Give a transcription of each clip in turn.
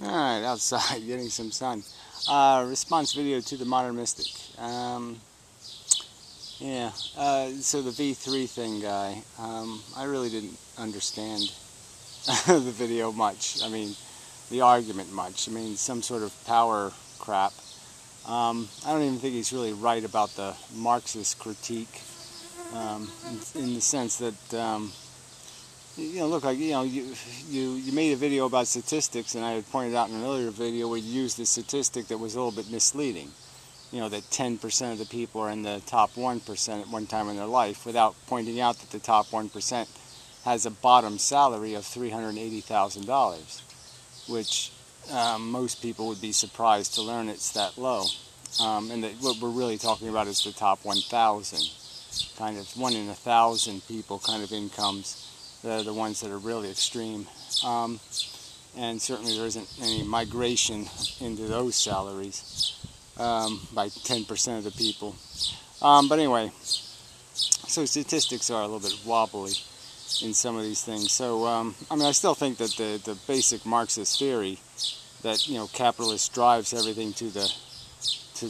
Alright, outside, getting some sun. Response video to the Modern Mystic. So the V3 thing guy, I really didn't understand the video much. I mean, the argument much. I mean, some sort of power crap. I don't even think he's really right about the Marxist critique, in the sense that, look, like, you made a video about statistics, and I had pointed out in an earlier video where you used a statistic that was a little bit misleading. That 10% of the people are in the top 1% at one time in their life, without pointing out that the top 1% has a bottom salary of $380,000, which most people would be surprised to learn it's that low. And that what we're really talking about is the top 1,000, kind of 1 in 1,000 people kind of incomes. They're the ones that are really extreme. And certainly there isn't any migration into those salaries by 10% of the people. But anyway, so statistics are a little bit wobbly in some of these things. So, I mean, I still think that the basic Marxist theory that, capitalist drives everything to the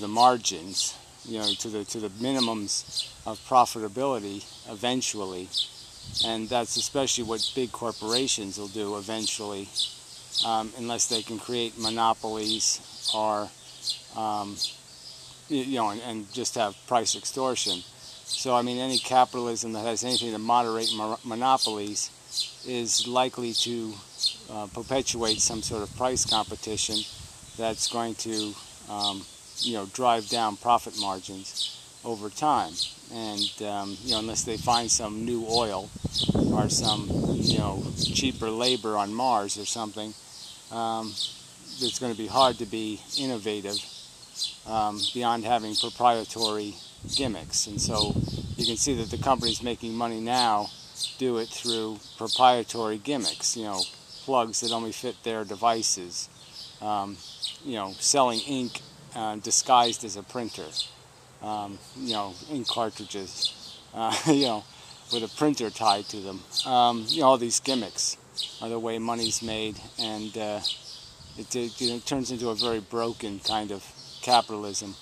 margins, to the minimums of profitability eventually, and that's especially what big corporations will do eventually, unless they can create monopolies or and just have price extortion. So, I mean, any capitalism that has anything to moderate monopolies is likely to perpetuate some sort of price competition that's going to, drive down profit margins over time. And, unless they find some new oil or some, cheaper labor on Mars or something, it's going to be hard to be innovative beyond having proprietary gimmicks. And so you can see that the companies making money now do it through proprietary gimmicks, plugs that only fit their devices, selling ink disguised as a printer, ink cartridges, with a printer tied to them. All these gimmicks are the way money's made, and it turns into a very broken kind of capitalism.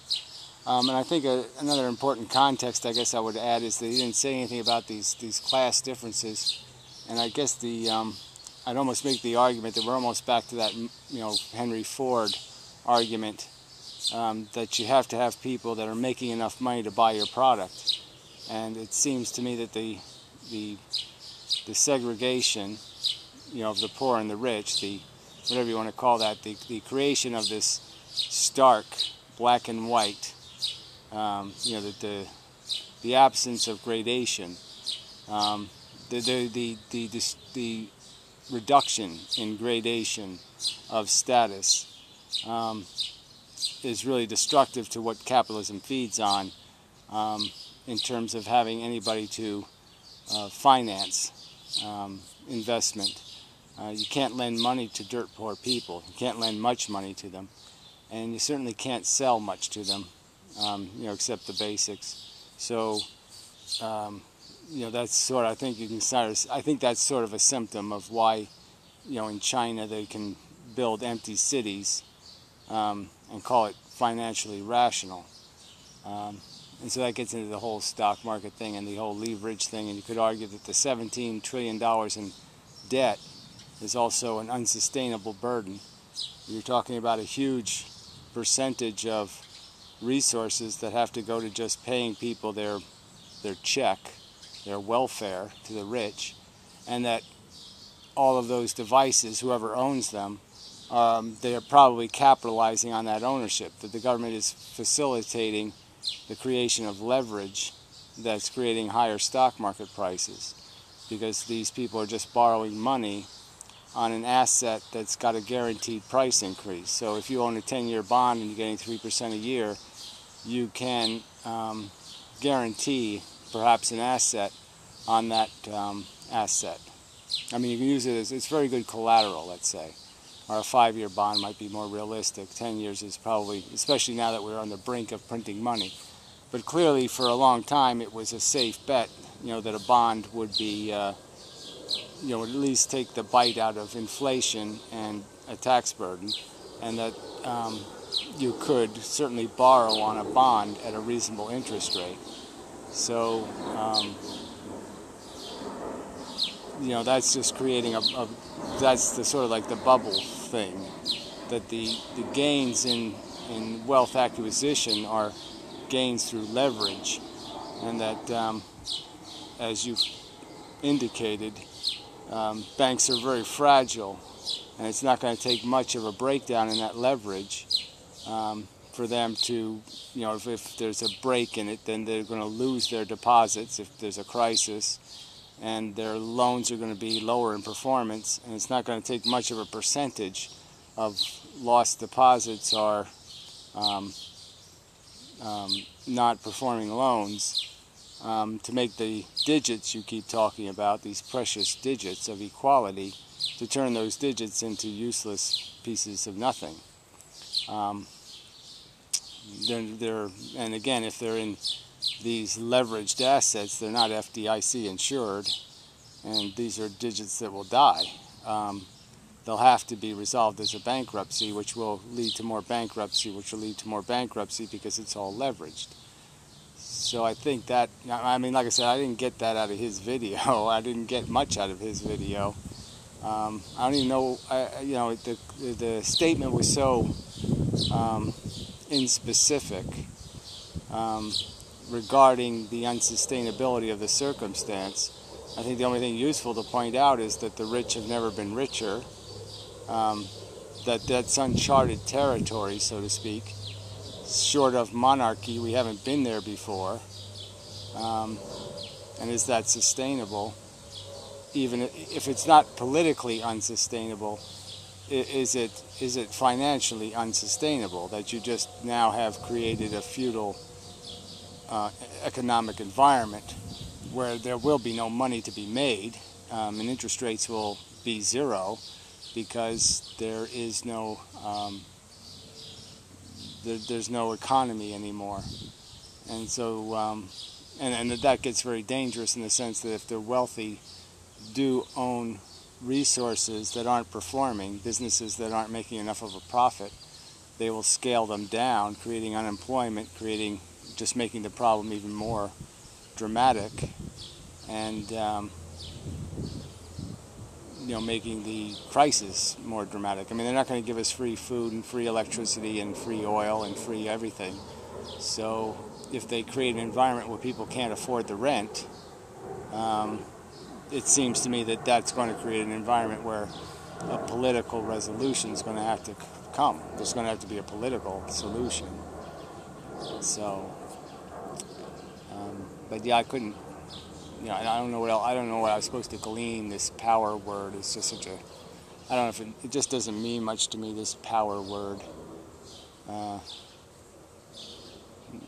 And I think another important context, I guess I would add, is that he didn't say anything about these class differences. And I guess I'd almost make the argument that we're almost back to that, Henry Ford argument, that you have to have people that are making enough money to buy your product. And it seems to me that the segregation, of the poor and the rich, whatever you want to call that, the creation of this stark black and white, the absence of gradation, the reduction in gradation of status, is really destructive to what capitalism feeds on, in terms of having anybody to finance investment. You can't lend money to dirt poor people. You can't lend much money to them, and you certainly can't sell much to them, except the basics. So, that's sort of, I think that's sort of a symptom of why, in China they can build empty cities and call it financially rational. And so that gets into the whole stock market thing and the whole leverage thing, and you could argue that the $17 trillion in debt is also an unsustainable burden. You're talking about a huge percentage of resources that have to go to just paying people their check, their welfare to the rich, and that all of those devices, whoever owns them, they are probably capitalizing on that ownership, that the government is facilitating the creation of leverage that's creating higher stock market prices, because these people are just borrowing money on an asset that's got a guaranteed price increase. So if you own a 10-year bond and you're getting 3% a year, you can guarantee perhaps an asset on that asset. I mean, you can use it as, it's very good collateral, let's say. Or a 5-year bond might be more realistic. 10 years is probably, especially now that we're on the brink of printing money. But clearly, for a long time, it was a safe bet, that a bond would be, would at least take the bite out of inflation and a tax burden, and that you could certainly borrow on a bond at a reasonable interest rate. So, that's just creating that's the sort of like the bubble thing, that the gains in wealth acquisition are gains through leverage, and that, as you've indicated, banks are very fragile, and it's not going to take much of a breakdown in that leverage for them to, if there's a break in it, then they're going to lose their deposits if there's a crisis, and their loans are going to be lower in performance, and it's not going to take much of a percentage of lost deposits or not performing loans to make the digits you keep talking about, these precious digits of equality, to turn those digits into useless pieces of nothing. And again, if they're in these leveraged assets, they're not FDIC insured, and these are digits that will die. They'll have to be resolved as a bankruptcy, which will lead to more bankruptcy, which will lead to more bankruptcy because it's all leveraged. So I think that, like I said, I didn't get that out of his video. I didn't get much out of his video. I don't even know, the statement was so inspecific regarding the unsustainability of the circumstance. I think the only thing useful to point out is that the rich have never been richer, that's uncharted territory, so to speak. Short of monarchy, we haven't been there before. And is that sustainable? Even if it's not politically unsustainable, is it financially unsustainable, that you just now have created a feudal economic environment where there will be no money to be made, and interest rates will be zero because there is no there's no economy anymore. And so and that gets very dangerous in the sense that if the wealthy do own resources that aren't performing, businesses that aren't making enough of a profit, they will scale them down, creating unemployment, just making the problem even more dramatic, and making the crisis more dramatic. I mean, they're not going to give us free food and free electricity and free oil and free everything. So if they create an environment where people can't afford the rent, it seems to me that that's going to create an environment where a political resolution is going to have to come. There's going to have to be a political solution. So, but yeah, I couldn't. I don't know what else, I don't know what I was supposed to glean. This power word is just such a. I don't know if it just doesn't mean much to me. This power word.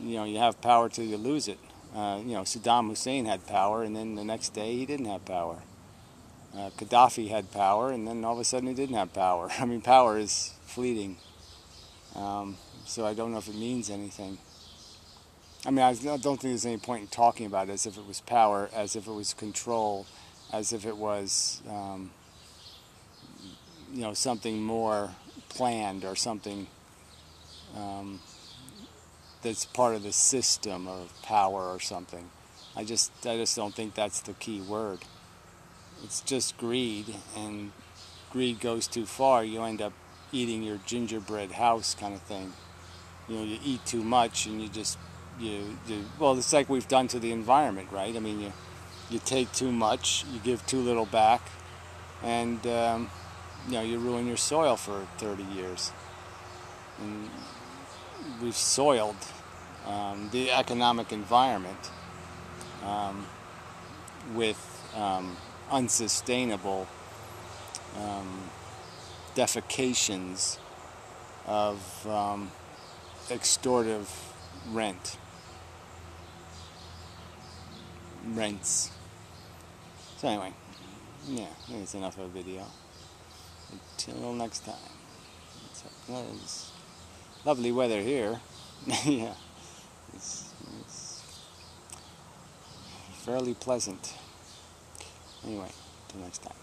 You have power till you lose it. Saddam Hussein had power, and then the next day he didn't have power. Gaddafi had power, and then all of a sudden he didn't have power. I mean, power is fleeting. So I don't know if it means anything. I mean, I don't think there's any point in talking about it as if it was power, as if it was control, as if it was, something more planned or something that's part of the system of power or something. I just don't think that's the key word. It's just greed, and greed goes too far. You end up eating your gingerbread house kind of thing. You eat too much, and well, it's like we've done to the environment, right? I mean, you take too much, you give too little back, and you ruin your soil for 30 years. And we've soiled the economic environment with unsustainable defecations of extortive rents. So anyway, yeah, I think it's enough of a video. Until next time. It's lovely weather here. Yeah, it's fairly pleasant. Anyway, until next time.